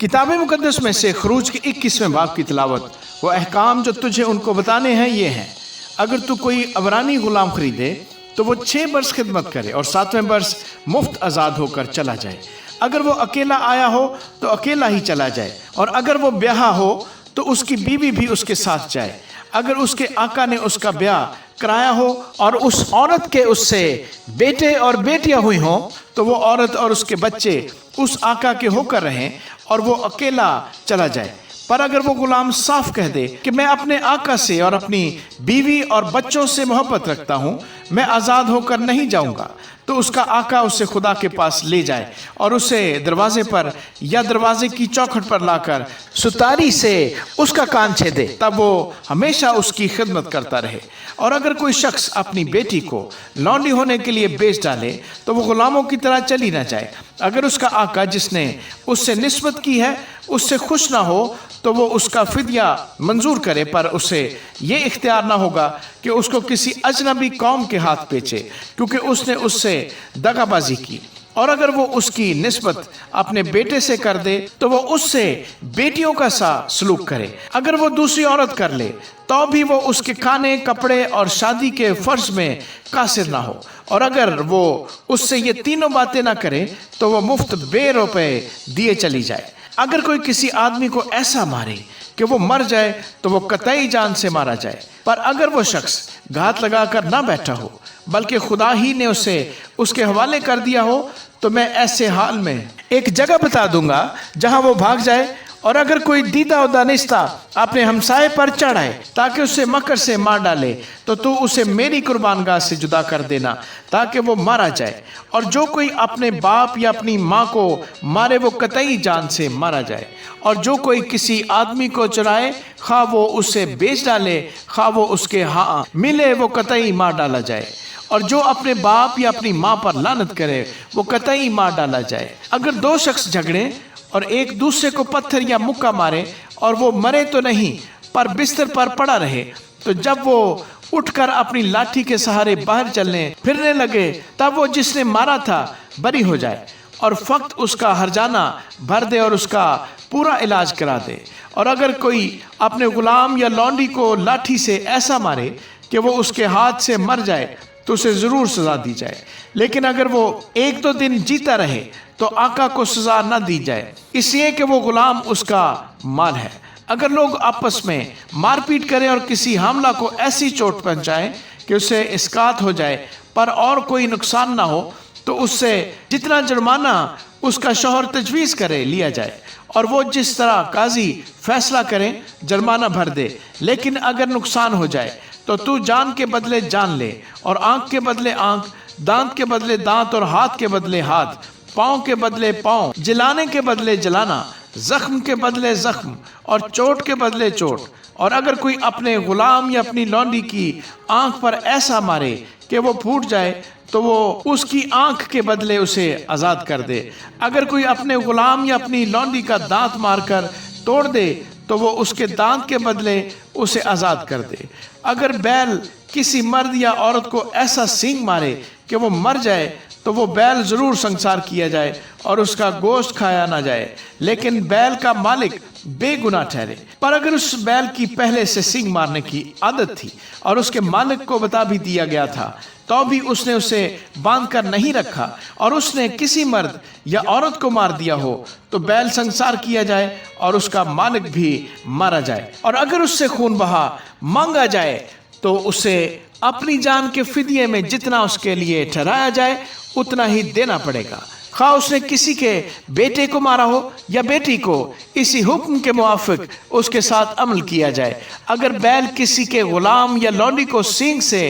کتاب مقدس میں سے خروج کے 21ویں باب کی تلاوت۔ وہ احکام جو تجھے ان کو بتانے ہیں یہ ہیں، اگر تو کوئی عبرانی غلام خریدے تو وہ 6 برس خدمت کرے اور 7ویں برس مفت آزاد ہو کر چلا جائے۔ اگر وہ اکیلا آیا ہو تو اکیلا ہی چلا جائے، اور اگر وہ بیاہا ہو تو اس کی بیوی بھی اس کے ساتھ جائے۔ اگر اس کے آقا نے اس کا بیاہ کرایا ہو اور اس عورت کے اس سے بیٹے اور بیٹیاں ہوئی ہوں تو وہ عورت اور اس کے بچے اس آقا کے ہو کر رہیں اور وہ اکیلا چلا جائے۔ پر اگر وہ غلام صاف کہہ دے کہ میں اپنے آقا سے اور اپنی بیوی اور بچوں سے محبت رکھتا ہوں، میں آزاد ہو کر نہیں جاؤں گا، تو اس کا آقا اسے خدا کے پاس لے جائے اور اسے دروازے پر یا دروازے کی چوکھٹ پر لا کر ستاری سے اس کا کان چھیدے، تب وہ ہمیشہ اس کی خدمت کرتا رہے۔ اور اگر کوئی شخص اپنی بیٹی کو لونڈی ہونے کے لیے بیچ ڈالے تو وہ غلاموں کی طرح چلی نہ جائے۔ اگر اس کا آقا جس نے اس سے نسبت کی ہے اس سے خوش نہ ہو تو وہ اس کا فدیہ منظور کرے، پر اسے یہ اختیار نہ ہوگا کہ اس کو کسی اجنبی قوم کے ہاتھ بیچے، کیونکہ اس نے اس سے دغا بازی کی۔ اور اگر وہ اس کی نسبت اپنے بیٹے سے کر دے تو وہ اس سے بیٹیوں کا سا سلوک کرے۔ اگر وہ دوسری عورت کر لے تو بھی وہ اس کے کھانے، کپڑے اور شادی کے فرض میں قاصر نہ ہو۔ اور اگر وہ اس سے یہ تینوں باتیں نہ کرے تو وہ مفت بے روپے دیے چلی جائے۔ اگر کوئی کسی آدمی کو ایسا مارے کہ وہ مر جائے تو وہ قطعی جان سے مارا جائے۔ پر اگر وہ شخص گھات لگا کر نہ بیٹھا ہو بلکہ خدا ہی نے اسے اس کے حوالے کر دیا ہو تو میں ایسے حال میں ایک جگہ بتا دوں گا جہاں وہ بھاگ جائے۔ اور اگر کوئی دیدہ و دانستہ اپنے ہمسائے پر چڑھ آئے تاکہ اسے مکر سے مار ڈالے تو اسے میری قربان گاہ سے جدا کر دینا تاکہ وہ مارا جائے۔ اور جو کوئی اپنے باپ یا اپنی ماں کو مارے وہ قطعی جان سے مارا جائے۔ اور جو کوئی کسی آدمی کو چرائے خواہ وہ اسے بیچ ڈالے خواہ وہ اس کے ہاں ملے وہ قطعی مار ڈالا جائے۔ اور جو اپنے باپ یا اپنی ماں پر لعنت کرے وہ قطعی مار ڈالا جائے۔ اگر 2 شخص جھگڑیں اور ایک دوسرے کو پتھر یا مکہ مارے اور وہ مرے تو نہیں پر بستر پر پڑا رہے، تو جب وہ اٹھ کر اپنی لاٹھی کے سہارے باہر چلنے پھرنے لگے تب وہ جس نے مارا تھا بری ہو جائے اور فقط اس کا ہرجانہ بھر دے اور اس کا پورا علاج کرا دے۔ اور اگر کوئی اپنے غلام یا لونڈی کو لاٹھی سے ایسا مارے کہ وہ اس کے ہاتھ سے مر جائے تو اسے ضرور سزا دی جائے، لیکن اگر وہ 1-2 دن جیتا رہے تو آقا کو سزا نہ دی جائے، اس لیے کہ وہ غلام اس کا مال ہے۔ اگر لوگ آپس میں مار پیٹ کریں اور کسی حاملہ کو ایسی چوٹ پہنچائیں کہ اسے اسقاط ہو جائے پر اور کوئی نقصان نہ ہو تو اس سے جتنا جرمانہ اس کا شوہر تجویز کرے لیا جائے، اور وہ جس طرح قاضی فیصلہ کرے جرمانہ بھر دے۔ لیکن اگر نقصان ہو جائے تو جان کے بدلے جان لے، اور آنکھ کے بدلے آنکھ، دانت کے بدلے دانت، اور ہاتھ کے بدلے ہاتھ، پاؤں کے بدلے پاؤں، جلانے کے بدلے جلانا، زخم کے بدلے زخم، اور چوٹ کے بدلے چوٹ۔ اور اگر کوئی اپنے غلام یا اپنی لونڈی کی آنکھ پر ایسا مارے کہ وہ پھوٹ جائے تو وہ اس کی آنکھ کے بدلے اسے آزاد کر دے۔ اگر کوئی اپنے غلام یا اپنی لونڈی کا دانت مار کر توڑ دے تو وہ اس کے دانت کے بدلے اسے آزاد کر دے۔ اگر بیل کسی مرد یا عورت کو ایسا سینگ مارے کہ وہ مر جائے تو وہ بیل ضرور سنسار کیا جائے اور اس کا گوشت کھایا نہ جائے، لیکن بیل کا مالک بے گناہ ٹھہرے۔ پر اگر اس بیل کی پہلے سے سینگ مارنے کی عادت تھی اور اس کے مالک کو بتا بھی دیا گیا تھا تو بھی اس نے اسے باندھ کر نہیں رکھا اور اس نے کسی مرد یا عورت کو مار دیا ہو تو بیل سنسار کیا جائے اور اس کا مالک بھی مارا جائے۔ اور اگر اس سے خون بہا مانگا جائے تو اسے اپنی جان کے فدیے میں جتنا اس کے لیے ٹھہرایا جائے اتنا ہی دینا پڑے گا، خواہ اس نے کسی کے بیٹے کو مارا ہو یا بیٹی کو، اسی حکم کے موافق اس کے ساتھ عمل کیا جائے۔ اگر بیل کسی کے غلام یا لونڈی کو سینگ سے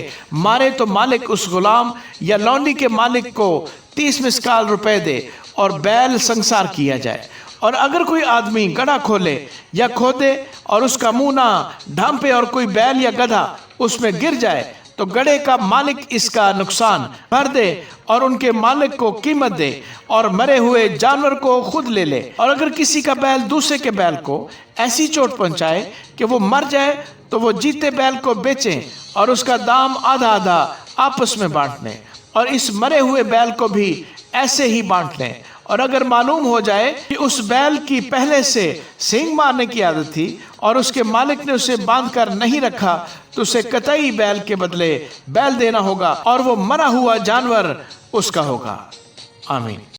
مارے تو مالک اس غلام یا لونڈی کے مالک کو 30 مسکال روپے دے اور بیل سنسار کیا جائے۔ اور اگر کوئی آدمی گڑھا کھولے یا کھودے اور اس کا منہ نہ ڈھانپے اور کوئی بیل یا گدھا اس میں گر جائے تو گڑھے کا مالک اس کا نقصان بھر دے اور ان کے مالک کو قیمت دے اور مرے ہوئے جانور کو خود لے لے۔ اور اگر کسی کا بیل دوسرے کے بیل کو ایسی چوٹ پہنچائے کہ وہ مر جائے تو وہ جیتے بیل کو بیچیں اور اس کا دام آدھا آدھا آپس میں بانٹ لیں، اور اس مرے ہوئے بیل کو بھی ایسے ہی بانٹ لیں۔ اور اگر معلوم ہو جائے کہ اس بیل کی پہلے سے سینگ مارنے کی عادت تھی اور اس کے مالک نے اسے باندھ کر نہیں رکھا تو اسے قطعی بیل کے بدلے بیل دینا ہوگا اور وہ مرا ہوا جانور اس کا ہوگا۔ آمین۔